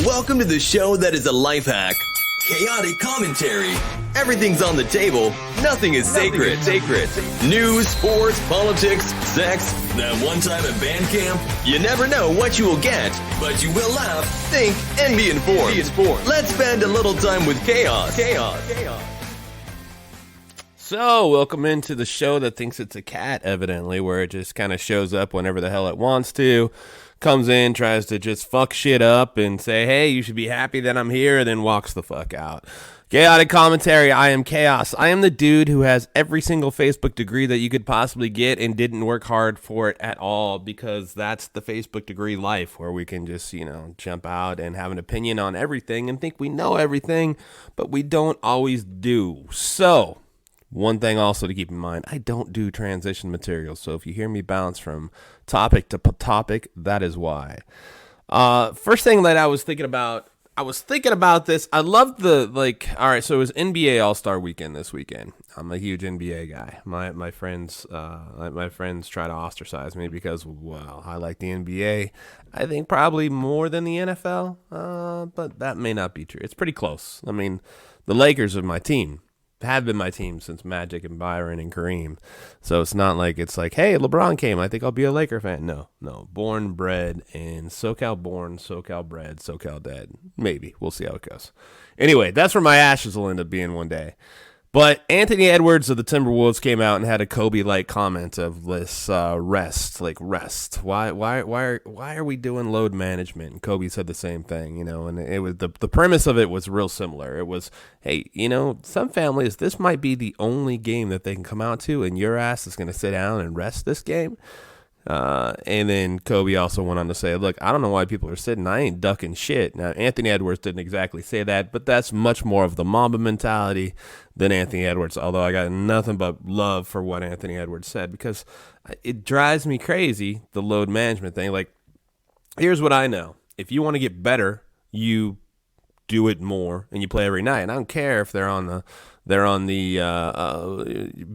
Welcome to the show that is a life hack. Chaotic commentary. Everything's on the table. Nothing is sacred. News, sports, politics, sex. That one time at band camp. You never know what you will get, but you will laugh, think, and be informed. Let's spend a little time with chaos. So, welcome into the show that thinks it's a cat, evidently, where it just kind of shows up whenever the hell it wants to, comes in, tries to just fuck shit up and say, hey, you should be happy that I'm here, and then walks the fuck out. Chaotic commentary, I am chaos. I am the dude who has every single Facebook degree that you could possibly get and didn't work hard for it at all, because that's the Facebook degree life, where we can just, jump out and have an opinion on everything and think we know everything, but we don't always do. So, one thing also to keep in mind, I don't do transition material, so if you hear me bounce from topic to topic, that is why. First thing that I was thinking about this. I love alright, so it was NBA All-Star Weekend this weekend. I'm a huge NBA guy. My friends try to ostracize me because, well, I like the NBA. I think probably more than the NFL, but that may not be true. It's pretty close. I mean, the Lakers are my team. Have been my team since Magic and Byron and Kareem. So it's not like it's like, hey, LeBron came, I think I'll be a Laker fan. No. Born, bred, and SoCal born, SoCal bred, SoCal dead. Maybe. We'll see how it goes. Anyway, that's where my ashes will end up being one day. But Anthony Edwards of the Timberwolves came out and had a Kobe-like comment of this rest. Why are we doing load management? And Kobe said the same thing, and it was the premise of it was real similar. It was, hey, some families, this might be the only game that they can come out to, and your ass is going to sit down and rest this game. And then Kobe also went on to say, look, I don't know why people are sitting. I ain't ducking shit. Now, Anthony Edwards didn't exactly say that, but that's much more of the Mamba mentality than Anthony Edwards, although I got nothing but love for what Anthony Edwards said, because it drives me crazy, the load management thing. Like, here's what I know. If you want to get better, you do it more and you play every night. And I don't care if they're on the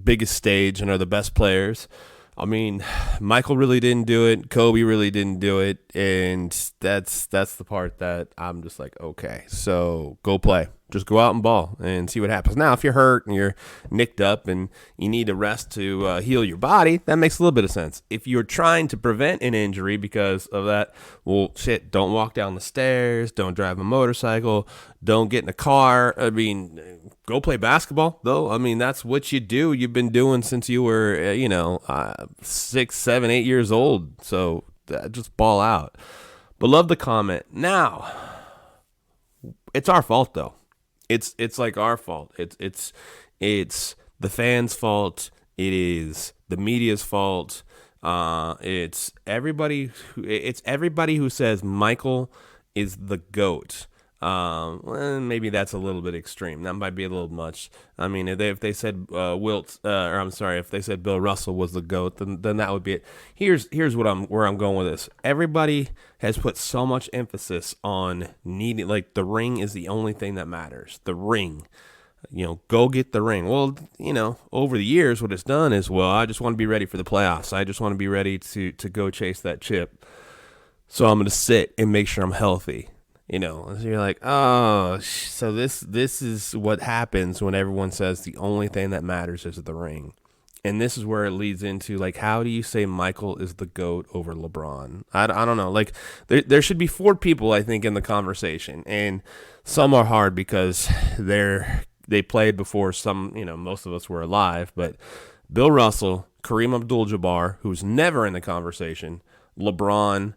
biggest stage and are the best players. I mean, Michael really didn't do it. Kobe really didn't do it. And that's the part that I'm just like, okay, so go play. Just go out and ball and see what happens. Now, if you're hurt and you're nicked up and you need a rest to heal your body, that makes a little bit of sense. If you're trying to prevent an injury because of that, well, shit, don't walk down the stairs, don't drive a motorcycle, don't get in a car. I mean, go play basketball, though. I mean, that's what you do. You've been doing since you were, 6, 7, 8 years old. So just ball out. But love the comment. Now, it's our fault, though. It's like our fault. It's the fans' fault. It is the media's fault. It's everybody who says Michael is the GOAT. Well, maybe that's a little bit extreme. That might be a little much. I mean, if they said if they said Bill Russell was the GOAT, then that would be it. Here's where I'm going with this. Everybody has put so much emphasis on needing, like, the ring is the only thing that matters. The ring. Go get the ring. Well, over the years, what it's done is, well, I just want to be ready for the playoffs. I just want to be ready to go chase that chip. So I'm going to sit and make sure I'm healthy. So you're like, oh, so this is what happens when everyone says the only thing that matters is the ring. And this is where it leads into, like, how do you say Michael is the GOAT over LeBron? I don't know. Like, there should be 4 people, I think, in the conversation. And some are hard because they played before most of us were alive. But Bill Russell, Kareem Abdul-Jabbar, who's never in the conversation, LeBron,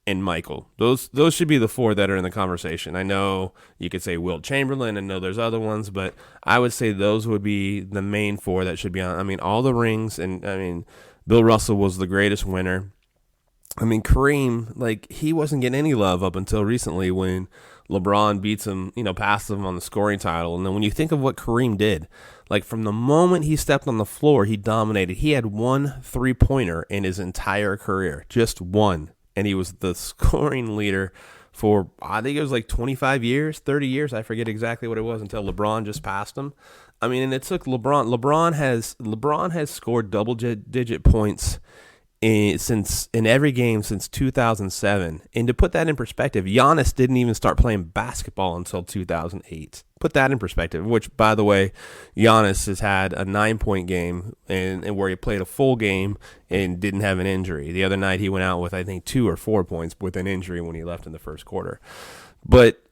and Michael. Those should be the 4 that are in the conversation. I know you could say Wilt Chamberlain. I know there's other ones, but I would say those would be the main 4 that should be on. I mean, all the rings, and I mean, Bill Russell was the greatest winner. I mean, Kareem, like, he wasn't getting any love up until recently when LeBron beats him, passes him on the scoring title. And then when you think of what Kareem did, like, from the moment he stepped on the floor, he dominated. He had 1 3-pointer in his entire career, just 1. And he was the scoring leader for, I think it was like 25 years, 30 years. I forget exactly what it was until LeBron just passed him. I mean, and it took LeBron. LeBron has scored double-digit points in every game since 2007. And to put that in perspective, Giannis didn't even start playing basketball until 2008. Put that in perspective, which, by the way, Giannis has had a 9-point game and where he played a full game and didn't have an injury. The other night he went out with, I think, 2 or 4 points with an injury when he left in the first quarter. But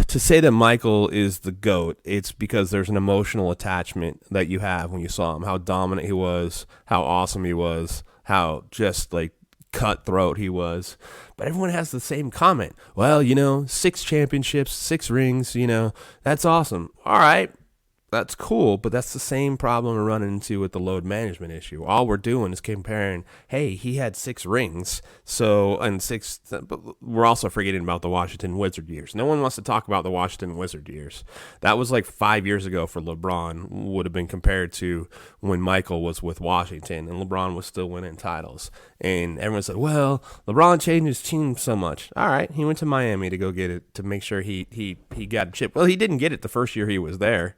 to say that Michael is the GOAT, it's because there's an emotional attachment that you have when you saw him, how dominant he was, how awesome he was, how just like cutthroat he was. But everyone has the same comment. Well, 6 championships, 6 rings, that's awesome. All right. That's cool, but that's the same problem we're running into with the load management issue. All we're doing is comparing, hey, he had 6 rings, but we're also forgetting about the Washington Wizard years. No one wants to talk about the Washington Wizard years. That was like 5 years ago for LeBron, would have been compared to when Michael was with Washington, and LeBron was still winning titles. And everyone said, well, LeBron changed his team so much. All right, he went to Miami to go get it, to make sure he got a chip. Well, he didn't get it the first year he was there.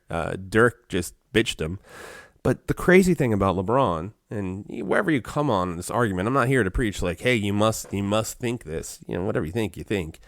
Dirk just bitched him. But the crazy thing about LeBron, and wherever you come on in this argument, I'm not here to preach like, hey, you must think this, whatever you think,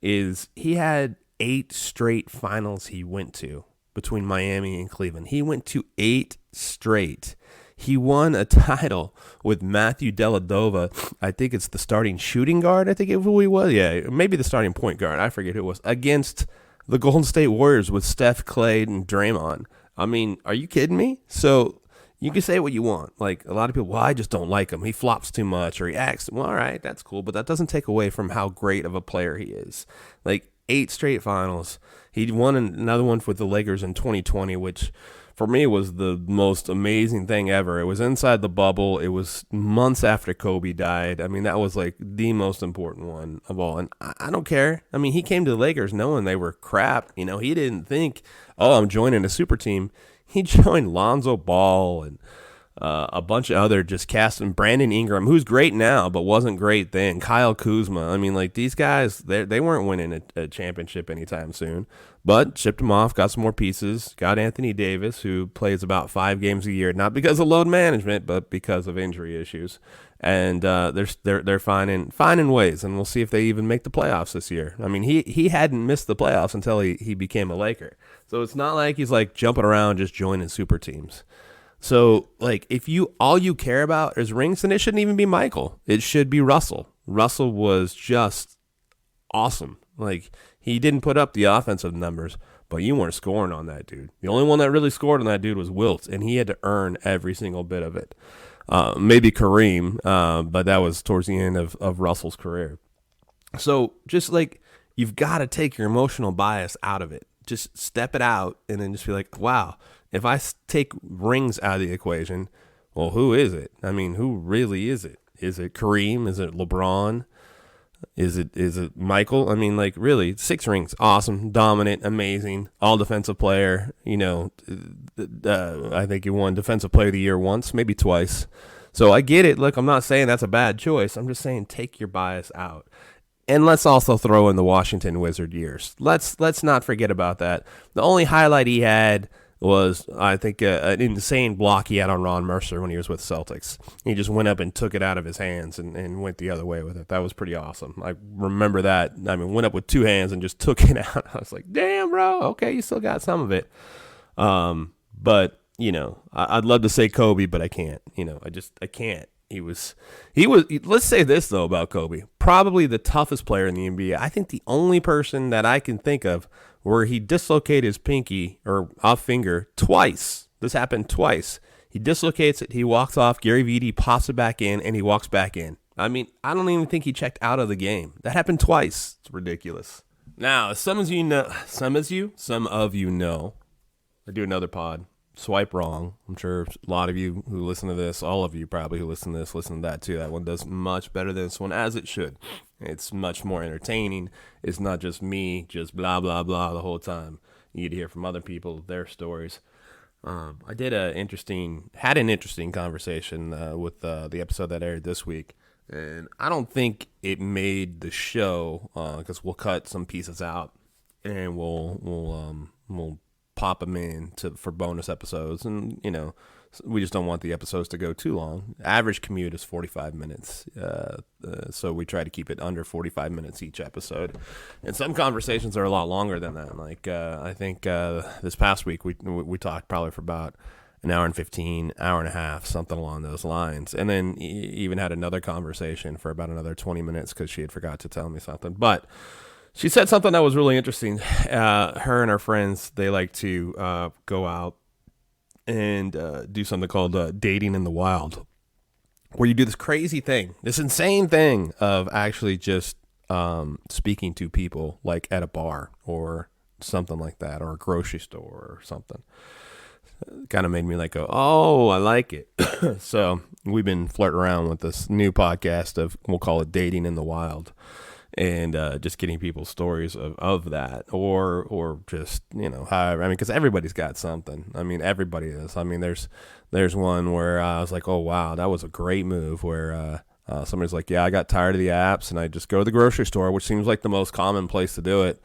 is he had 8 straight finals he went to between Miami and Cleveland. He went to 8 straight. He won a title with Matthew Dellavedova. I think it's the starting shooting guard. I think who he was. Yeah, maybe the starting point guard. I forget who it was. Against the Golden State Warriors with Steph, Clay, and Draymond. I mean, are you kidding me? So you can say what you want. Like a lot of people, well, I just don't like him. He flops too much or he acts. Well, all right, that's cool. But that doesn't take away from how great of a player he is. Like 8 straight finals. He won another one with the Lakers in 2020, which for me was the most amazing thing ever. It was inside the bubble. It was months after Kobe died. I mean, that was like the most important one of all. And I don't care. I mean, he came to the Lakers knowing they were crap. He didn't think, oh, I'm joining a super team. He joined Lonzo Ball and a bunch of other just cast, and Brandon Ingram, who's great now, but wasn't great then. Kyle Kuzma. I mean, like these guys, they weren't winning a championship anytime soon, but shipped them off, got some more pieces, got Anthony Davis, who plays about 5 games a year, not because of load management, but because of injury issues. And they're finding ways, and we'll see if they even make the playoffs this year. I mean, he hadn't missed the playoffs until he became a Laker. So it's not like he's like jumping around just joining super teams. So, like, if all you care about is rings, then it shouldn't even be Michael. It should be Russell. Russell was just awesome. Like, he didn't put up the offensive numbers, but you weren't scoring on that dude. The only one that really scored on that dude was Wilt, and he had to earn every single bit of it. Maybe Kareem, but that was towards the end of Russell's career. So, just like, you've got to take your emotional bias out of it. Just step it out and then just be like, wow. If I take rings out of the equation, well, who is it? I mean, who really is it? Is it Kareem? Is it LeBron? Is it Michael? I mean, like, really, 6 rings, awesome, dominant, amazing, all defensive player. I think he won defensive player of the year once, maybe twice. So I get it. Look, I'm not saying that's a bad choice. I'm just saying take your bias out. And let's also throw in the Washington Wizard years. Let's not forget about that. The only highlight he had was, I think, an insane block he had on Ron Mercer when he was with Celtics. He just went up and took it out of his hands and went the other way with it. That was pretty awesome. I remember that. I mean, went up with 2 hands and just took it out. I was like, damn, bro. Okay, you still got some of it. But, I'd love to say Kobe, but I can't. I can't. He was, let's say this, though, about Kobe. Probably the toughest player in the NBA. I think the only person that I can think of where he dislocated his pinky or off finger twice. This happened twice. He dislocates it. He walks off. Gary Vitti pops it back in, and he walks back in. I mean, I don't even think he checked out of the game. That happened twice. It's ridiculous. Now, some of you know, I do another pod, Swipe Wrong. I'm sure a lot of you who listen to this, all of you probably who listen to this, listen to that too. That one does much better than this one, as it should. It's much more entertaining. It's not just me, just blah, blah, blah the whole time. You get to hear from other people, their stories. I had an interesting conversation with the episode that aired this week. And I don't think it made the show because we'll cut some pieces out and we'll pop them in for bonus episodes, and we just don't want the episodes to go too long. Average commute is 45 minutes, so we try to keep it under 45 minutes each episode. And some conversations are a lot longer than that. Like I think this past week we talked probably for about an hour and 15, hour and a half, something along those lines. And then even had another conversation for about another 20 minutes because she had forgot to tell me something. But she said something that was really interesting. Her and her friends, they like to go out and do something called dating in the wild, where you do this crazy thing, this insane thing of actually just speaking to people like at a bar or something like that, or a grocery store or something. Kind of made me like go, oh, I like it. So we've been flirting around with this new podcast of, we'll call it Dating in the Wild, and just getting people's stories of that, or just, however, I mean, because everybody's got something. I mean, everybody is. I mean, there's one where I was like, oh, wow, that was a great move, where somebody's like, yeah, I got tired of the apps, and I just go to the grocery store, which seems like the most common place to do it,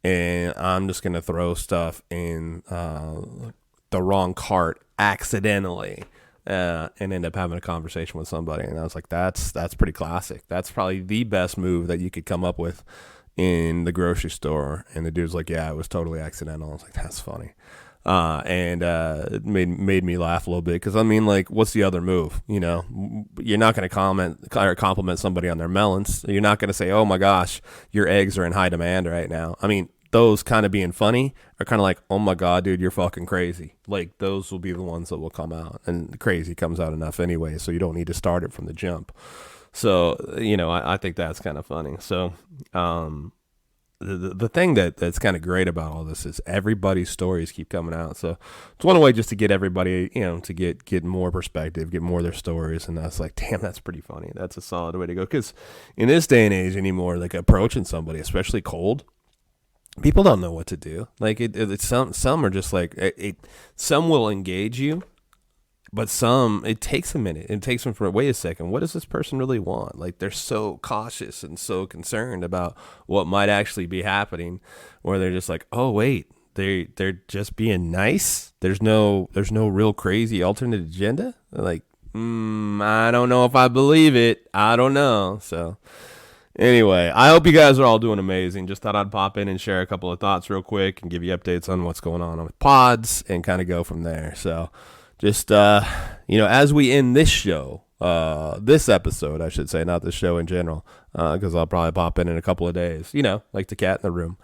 and I'm just going to throw stuff in the wrong cart accidentally, and end up having a conversation with somebody. And I was like, that's pretty classic. That's probably the best move that you could come up with in the grocery store. And the dude's like, yeah, it was totally accidental. I was like, that's funny. And it made me laugh a little bit, because I mean, like, what's the other move? You're not going to comment or compliment somebody on their melons. You're not going to say, oh my gosh, your eggs are in high demand right now. I mean, those kind of being funny are kind of like, oh my God, dude, you're fucking crazy. Like, those will be the ones that will come out, and crazy comes out enough anyway, so you don't need to start it from the jump. So, I think that's kind of funny. So, the thing that's kind of great about all this is everybody's stories keep coming out. So it's one way just to get everybody, to get more perspective, get more of their stories. And that's like, damn, that's pretty funny. That's a solid way to go. Because in this day and age anymore, like, approaching somebody, especially cold, people don't know what to do. Like, some are just like, some will engage you, but some, it takes a minute. It takes them for, wait a second, what does this person really want? Like, they're so cautious and so concerned about what might actually be happening, where they're just like, oh wait, they're just being nice. There's no real crazy alternate agenda. They're like, I don't know if I believe it. I don't know. So anyway, I hope you guys are all doing amazing. Just thought I'd pop in and share a couple of thoughts real quick and give you updates on what's going on with pods and kind of go from there. So just, as we end this show, this episode, I should say, not the show in general, because I'll probably pop in a couple of days, like the cat in the room.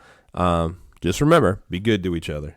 Just remember, be good to each other.